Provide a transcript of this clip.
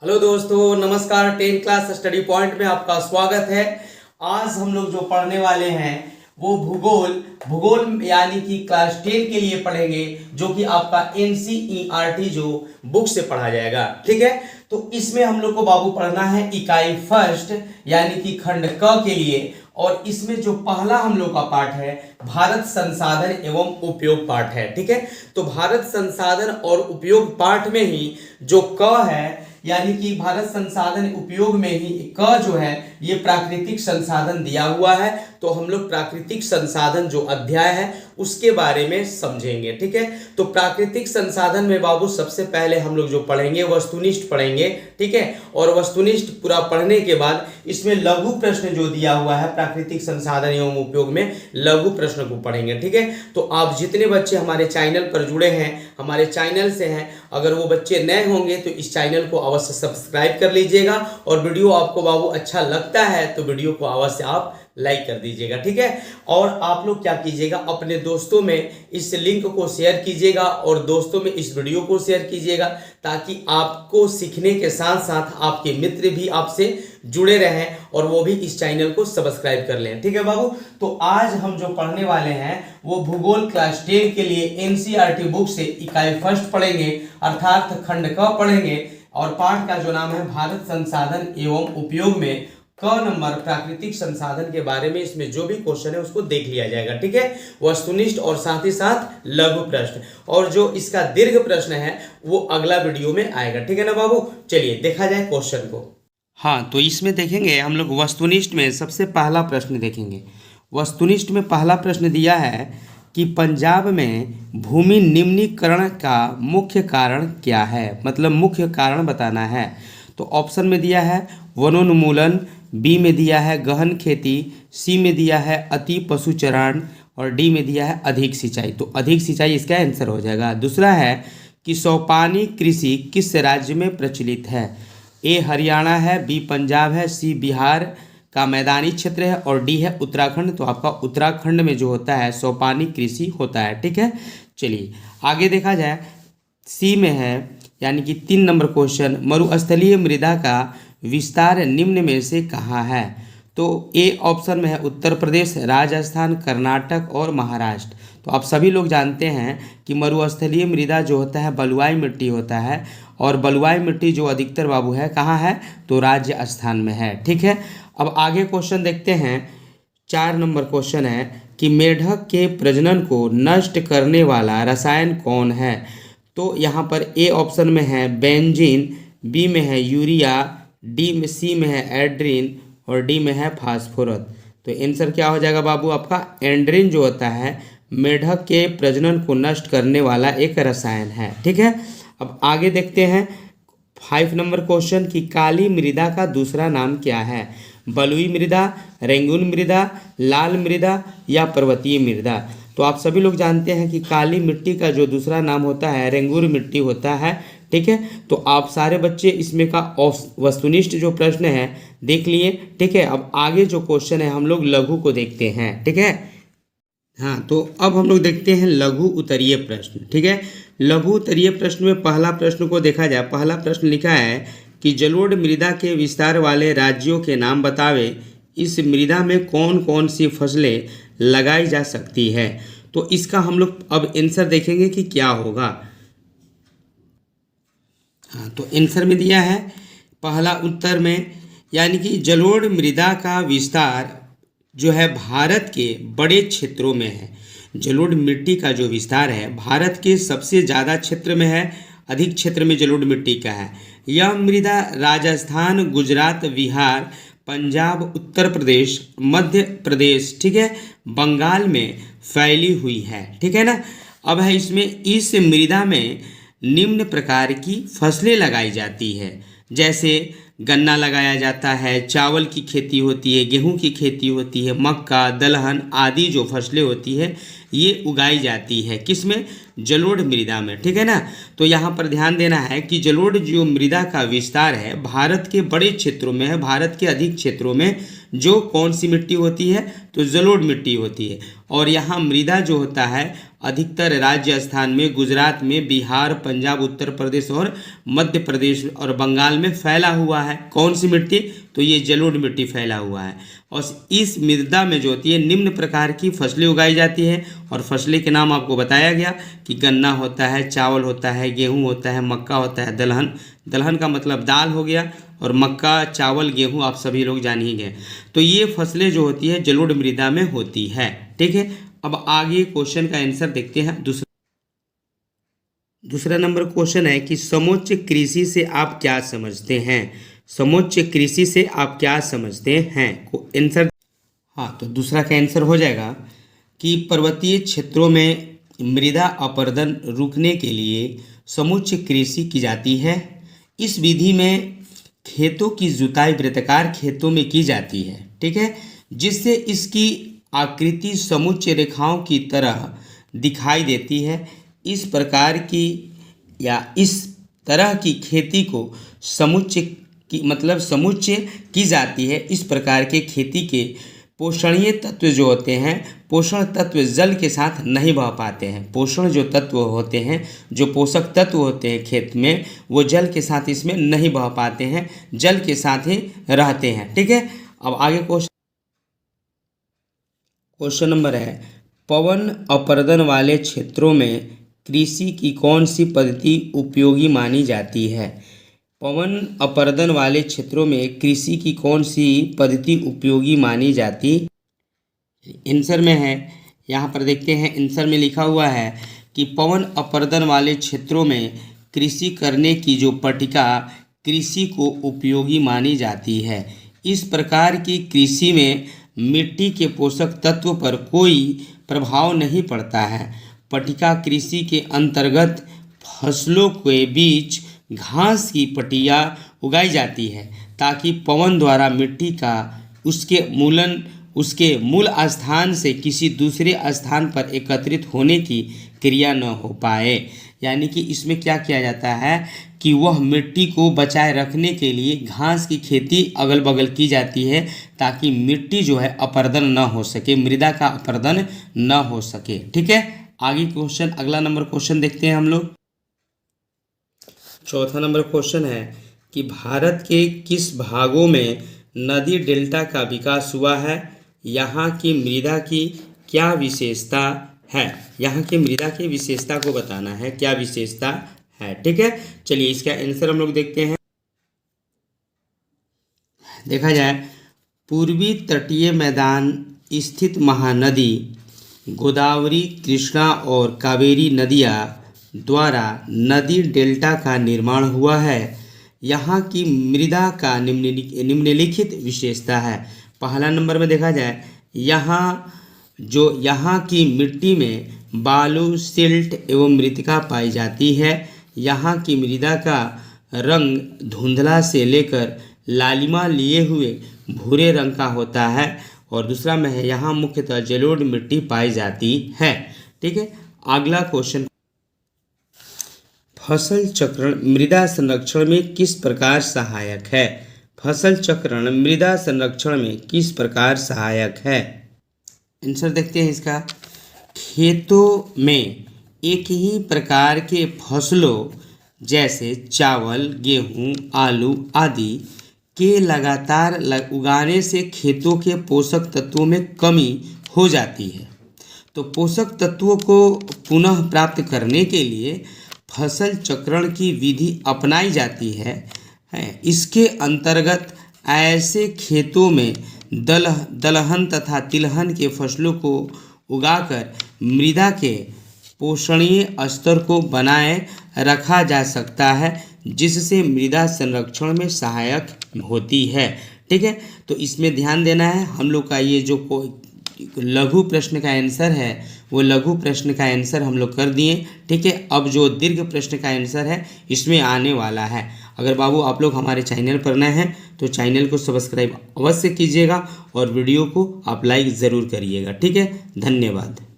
Hello दोस्तों, नमस्कार। 10th class study point में आपका स्वागत है। आज हम लोग जो पढ़ने वाले हैं वो भूगोल यानी कि क्लास 10 के लिए पढ़ेंगे, जो कि आपका एनसीईआरटी जो बुक से पढ़ा जाएगा। ठीक है, तो इसमें हम लोग को बाबू पढ़ना है इकाई फर्स्ट यानी कि खंड क के लिए। और इसमें जो पहला हम लोग का पाठ है भारत संसाधन एवं उपयोग पाठ है। ठीक है, तो भारत संसाधन और उपयोग पाठ में ही जो क है यानी कि भारत संसाधन उपयोग में ही क जो है ये प्राकृतिक संसाधन दिया हुआ है। तो हम लोग प्राकृतिक संसाधन जो अध्याय है उसके बारे में समझेंगे। ठीक है, तो प्राकृतिक संसाधन में बाबू सबसे पहले हम लोग जो पढ़ेंगे वस्तुनिष्ठ पढ़ेंगे। ठीक है, और वस्तुनिष्ठ पूरा पढ़ने के बाद इसमें लघु प्रश्न जो दिया हुआ है प्राकृतिक संसाधन एवं उपयोग में लघु प्रश्न को पढ़ेंगे। ठीक है, तो आप जितने बच्चे हमारे चैनल पर जुड़े हैं, हमारे चैनल से हैं, अगर वो बच्चे नए होंगे तो इस चैनल को अवश्य सब्सक्राइब कर लीजिएगा। और वीडियो आपको बाबू अच्छा लगता है तो वीडियो को अवश्य आप लाइक कर दीजिएगा। ठीक है, और आप लोग क्या कीजिएगा, अपने दोस्तों में इस लिंक को शेयर कीजिएगा और दोस्तों में इस वीडियो को शेयर कीजिएगा, ताकि आपको सीखने के साथ साथ आपके मित्र भी आपसे जुड़े रहें और वो भी इस चैनल को सब्सक्राइब कर लें। ठीक है बाबू, तो आज हम जो पढ़ने वाले हैं वो भूगोल क्लास 10 के लिए एनसीईआरटी बुक से इकाई फर्स्ट पढ़ेंगे, अर्थात खंड क पढ़ेंगे। और पाठ का जो नाम है भारत संसाधन एवं उपयोग में क नंबर प्राकृतिक संसाधन के बारे में इसमें जो भी क्वेश्चन है उसको देख लिया जाएगा। ठीक है, वस्तुनिष्ठ और साथ ही साथ लघु प्रश्न, और जो इसका दीर्घ प्रश्न है वो अगला वीडियो में आएगा। ठीक है ना बाबू, चलिए देखा जाए क्वेश्चन को। हाँ, तो इसमें देखेंगे हम लोग वस्तुनिष्ठ में सबसे पहला प्रश्न देखेंगे। वस्तुनिष्ठ में पहला प्रश्न दिया है कि पंजाब में भूमि निम्नीकरण का मुख्य कारण क्या है, मतलब मुख्य कारण बताना है। तो ऑप्शन में दिया है वनोन्मूलन, बी में दिया है गहन खेती, सी में दिया है अति पशुचारण और डी में दिया है अधिक सिंचाई। तो अधिक सिंचाई इसका आंसर हो जाएगा। दूसरा है कि सोपानी कृषि किस राज्य में प्रचलित है, ए हरियाणा है, बी पंजाब है, सी बिहार का मैदानी क्षेत्र है और डी है उत्तराखंड। तो आपका उत्तराखंड में जो होता है सोपानी कृषि होता है। ठीक है, चलिए आगे देखा जाए। सी में है यानी कि 3 नंबर क्वेश्चन, मरुस्थलीय मृदा का विस्तार निम्न में से कहाँ है। तो ए ऑप्शन में है उत्तर प्रदेश, राजस्थान, कर्नाटक और महाराष्ट्र। तो आप सभी लोग जानते हैं कि मरुस्थलीय मृदा जो होता है बलुआई मिट्टी होता है, और बलुआई मिट्टी जो अधिकतर बाबू है कहाँ है, तो राजस्थान में है। ठीक है, अब आगे क्वेश्चन देखते हैं। 4 नंबर क्वेश्चन है कि मेढक के प्रजनन को नष्ट करने वाला रसायन कौन है। तो यहाँ पर ए ऑप्शन में है बेंजीन, बी में है यूरिया, सी में है एड्रीन और डी में है फास्फोरस। तो आंसर क्या हो जाएगा बाबू आपका, एंड्रीन जो होता है मेढक के प्रजनन को नष्ट करने वाला एक रसायन है। ठीक है, अब आगे देखते हैं 5 नंबर क्वेश्चन कि काली मृदा का दूसरा नाम क्या है, बलुई मृदा, रेंगून मृदा, लाल मृदा या पर्वतीय मृदा। तो आप सभी लोग जानते हैं कि काली मिट्टी का जो दूसरा नाम होता है रेंगूर मिट्टी होता है। ठीक है, तो आप सारे बच्चे इसमें का वस्तुनिष्ठ जो प्रश्न है देख लिए। ठीक है, अब आगे जो क्वेश्चन है हम लोग लघु को देखते हैं। ठीक है, हाँ, तो अब हम लोग देखते हैं लघु उत्तरीय प्रश्न। ठीक है, लघु उत्तरीय प्रश्न में पहला प्रश्न को देखा जाए। पहला प्रश्न लिखा है कि जलोढ़ मृदा के विस्तार वाले राज्यों के नाम बतावे, इस मृदा में कौन कौन सी फसलें लगाई जा सकती है। तो इसका हम लोग अब आंसर देखेंगे कि क्या होगा। हाँ, तो आंसर में दिया है पहला उत्तर में यानी कि जलोढ़ मृदा का विस्तार जो है भारत के बड़े क्षेत्रों में है। जलोढ़ मिट्टी का जो विस्तार है भारत के सबसे ज़्यादा क्षेत्र में है, अधिक क्षेत्र में जलोढ़ मिट्टी का है। यह मृदा राजस्थान, गुजरात, बिहार, पंजाब, उत्तर प्रदेश, मध्य प्रदेश, ठीक है, बंगाल में फैली हुई है। ठीक है ना, अब है इसमें इस मृदा में निम्न प्रकार की फसलें लगाई जाती है, जैसे गन्ना लगाया जाता है, चावल की खेती होती है, गेहूं की खेती होती है, मक्का, दलहन आदि जो फसलें होती है ये उगाई जाती है किसमें, जलोढ़ मृदा में। ठीक है ना, तो यहाँ पर ध्यान देना है कि जलोढ़ जो मृदा का विस्तार है भारत के बड़े क्षेत्रों में है, भारत के अधिक क्षेत्रों में जो कौन सी मिट्टी होती है, तो जलोढ़ मिट्टी होती है। और यहाँ मृदा जो होता है अधिकतर राजस्थान में, गुजरात में, बिहार, पंजाब, उत्तर प्रदेश और मध्य प्रदेश और बंगाल में फैला हुआ है। कौन सी मिट्टी? तो ये जलोढ़ मिट्टी फैला हुआ है। और इस मृदा में जो होती है निम्न प्रकार की फसलें उगाई जाती है, और फसलें के नाम आपको बताया गया कि गन्ना होता है, चावल होता है, गेहूँ होता है, मक्का होता है, दलहन, दलहन का मतलब दाल हो गया, और मक्का, चावल, गेहूँ आप सभी लोग जान ही गए। तो ये फसलें जो होती है जलोढ़ मृदा में होती है। ठीक है, अब आगे क्वेश्चन का आंसर देखते हैं। दूसरा नंबर क्वेश्चन है कि समोच्च कृषि से आप क्या समझते हैं? समोच्च कृषि से आप क्या समझते हैं? आंसर, हाँ, तो दूसरा का आंसर हो जाएगा कि पर्वतीय क्षेत्रों में मृदा अपरदन रोकने के लिए समोच्च कृषि की जाती है। इस विधि में खेतों की जुताई वृत्ताकार खेतों में की जाती है। ठीक है, जिससे इसकी आकृति समोच्च रेखाओं की तरह दिखाई देती है। इस प्रकार की या इस तरह की खेती को समुच्च की मतलब समुच्चय की जाती है। इस प्रकार के खेती के पोषणीय तत्व जो होते हैं, पोषण तत्व जल के साथ नहीं बह पाते हैं। पोषण जो तत्व होते हैं, जो पोषक तत्व होते हैं खेत में, वो जल के साथ इसमें नहीं बह पाते हैं, जल के साथ ही रहते हैं। ठीक है, अब आगे क्वेश्चन नंबर है, पवन अपरदन वाले क्षेत्रों में कृषि की कौन सी पद्धति उपयोगी मानी जाती है? पवन अपरदन वाले क्षेत्रों में कृषि की कौन सी पद्धति उपयोगी मानी जाती? आंसर में है, यहाँ पर देखते हैं, आंसर में लिखा हुआ है कि पवन अपरदन वाले क्षेत्रों में कृषि करने की जो पट्टिका कृषि को उपयोगी मानी जाती है। इस प्रकार की कृषि में मिट्टी के पोषक तत्व पर कोई प्रभाव नहीं पड़ता है। पट्टिका कृषि के अंतर्गत फसलों के बीच घास की पट्टियाँ उगाई जाती है, ताकि पवन द्वारा मिट्टी का उसके मूल स्थान से किसी दूसरे स्थान पर एकत्रित होने की क्रिया न हो पाए। यानी कि इसमें क्या किया जाता है कि वह मिट्टी को बचाए रखने के लिए घास की खेती अगल बगल की जाती है, ताकि मिट्टी जो है अपरदन न हो सके, मृदा का अपरदन न हो सके। ठीक है, आगे क्वेश्चन, अगला नंबर क्वेश्चन देखते हैं हम लोग। चौथा नंबर क्वेश्चन है कि भारत के किस भागों में नदी डेल्टा का विकास हुआ है? यहाँ की मृदा की क्या विशेषता है? यहाँ की मृदा की विशेषता को बताना है, क्या विशेषता है। ठीक है, चलिए इसका आंसर हम लोग देखते हैं। देखा जाए, पूर्वी तटीय मैदान स्थित महानदी गोदावरी, कृष्णा और कावेरी नदियाँ द्वारा नदी डेल्टा का निर्माण हुआ है। यहाँ की मृदा का निम्नलिखित विशेषता है। पहला नंबर में देखा जाए, यहाँ की मिट्टी में बालू, सिल्ट एवं मृतिका पाई जाती है। यहाँ की मृदा का रंग धुंधला से लेकर लालिमा लिए हुए भूरे रंग का होता है। और दूसरा में है, यहाँ मुख्यतः जलोढ़ मिट्टी पाई जाती है। ठीक है, अगला क्वेश्चन, फसल चक्रण मृदा संरक्षण में किस प्रकार सहायक है? फसल चक्रण मृदा संरक्षण में किस प्रकार सहायक है? आंसर देखते हैं इसका। खेतों में एक ही प्रकार के फसलों जैसे चावल, गेहूं, आलू आदि के लगातार उगाने से खेतों के पोषक तत्वों में कमी हो जाती है। तो पोषक तत्वों को पुनः प्राप्त करने के लिए फसल चक्रण की विधि अपनाई जाती है। इसके अंतर्गत ऐसे खेतों में दलहन तथा तिलहन के फसलों को उगाकर मृदा के पोषणीय स्तर को बनाए रखा जा सकता है, जिससे मृदा संरक्षण में सहायक होती है। ठीक है, तो इसमें ध्यान देना है। हम लोग का ये जो लघु प्रश्न का आंसर है, वो लघु प्रश्न का आंसर हम लोग कर दिए। ठीक है, अब जो दीर्घ प्रश्न का आंसर है इसमें आने वाला है। अगर बाबू आप लोग हमारे चैनल पर नए हैं तो चैनल को सब्सक्राइब अवश्य कीजिएगा और वीडियो को आप लाइक ज़रूर करिएगा। ठीक है, धन्यवाद।